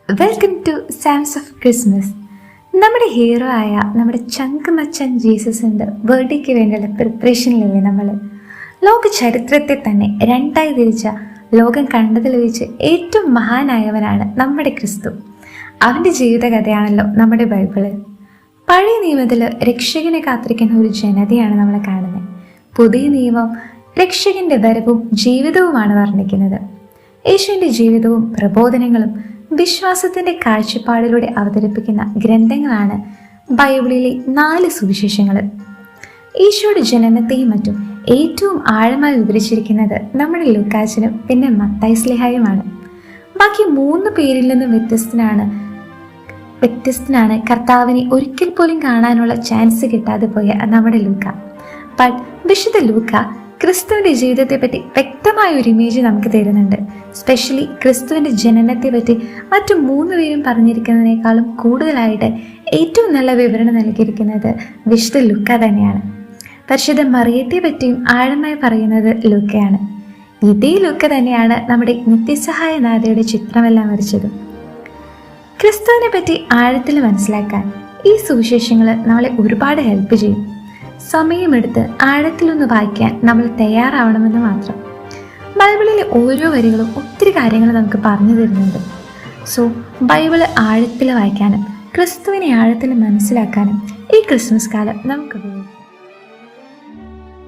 Welcome to psalms of Christmas. നമ്മുടെ hero ആയ നമ്മുടെ ചങ്ക് മച്ചൻ ജീസസിൻ്റെ ബർത്ത്ഡേക്ക് വേണ്ടിയുള്ള പ്രിപ്പറേഷനിലല്ലേ നമ്മൾ. ലോക ചരിത്രത്തെ തന്നെ രണ്ടായി തിരിച്ച ലോകം കണ്ടതിൽ വെച്ച് ഏറ്റവും മഹാനായവനാണ് നമ്മുടെ ക്രിസ്തു. അവൻ്റെ ജീവിതകഥയാണല്ലോ നമ്മുടെ ബൈബിള്. പഴയ നിയമത്തിൽ രക്ഷകനെ കാത്തിരിക്കുന്ന ഒരു ജനതയാണ് നമ്മൾ കാണുന്നത്. പുതിയ നിയമം രക്ഷകന്റെ വരവും ജീവിതവുമാണ് വർണ്ണിക്കുന്നത്. യേശുവിൻ്റെ ജീവിതവും പ്രബോധനങ്ങളും വിശ്വാസത്തിൻ്റെ കാഴ്ചപ്പാടിലൂടെ അവതരിപ്പിക്കുന്ന ഗ്രന്ഥങ്ങളാണ് ബൈബിളിലെ 4 സുവിശേഷങ്ങൾ. ഈശോയുടെ ജനനത്തെയും മറ്റും ഏറ്റവും ആഴമായി വിവരിച്ചിരിക്കുന്നത് നമ്മുടെ ലൂക്കാച്ചനും പിന്നെ മത്തായി സ്ലീഹായുമാണ്. ബാക്കി 3 പേരിൽ നിന്നും വ്യത്യസ്തനാണ് കർത്താവിനെ ഒരിക്കൽ പോലും കാണാനുള്ള ചാൻസ് കിട്ടാതെ പോയ നമ്മുടെ ലൂക്ക. ബട്ട് വിശുദ്ധ ലൂക്ക ക്രിസ്തുവിൻ്റെ ജീവിതത്തെ പറ്റി വ്യക്തമായ ഒരു ഇമേജ് നമുക്ക് തരുന്നുണ്ട്. സ്പെഷ്യലി ക്രിസ്തുവിൻ്റെ ജനനത്തെ പറ്റി മറ്റു 3 പേരും പറഞ്ഞിരിക്കുന്നതിനേക്കാളും കൂടുതലായിട്ട് ഏറ്റവും നല്ല വിവരണം നൽകിയിരിക്കുന്നത് വിശുദ്ധ ലൂക്ക തന്നെയാണ്. പരിശുദ്ധ മറിയത്തെ പറ്റിയും ആഴമായി പറയുന്നത് ലൂക്കയാണ്. ഇതേ ലൂക്ക തന്നെയാണ് നമ്മുടെ നിത്യസഹായ നാഥയുടെ ചിത്രമെല്ലാം വരച്ചതും. ക്രിസ്തുവിനെ പറ്റി ആഴത്തിൽ മനസ്സിലാക്കാൻ ഈ സുവിശേഷങ്ങൾ നമ്മളെ ഒരുപാട് ഹെൽപ്പ് ചെയ്യും. സമയമെടുത്ത് ആഴത്തിലൊന്ന് വായിക്കാൻ നമ്മൾ തയ്യാറാവണമെന്ന് മാത്രം. ബൈബിളിലെ ഓരോ വരികളും ഒത്തിരി കാര്യങ്ങൾ നമുക്ക് പറഞ്ഞു തരുന്നുണ്ട്. സോ ബൈബിള് ആഴത്തിൽ വായിക്കാനും ക്രിസ്തുവിനെ ആഴത്തിൽ മനസ്സിലാക്കാനും ഈ ക്രിസ്മസ് കാലം നമുക്ക്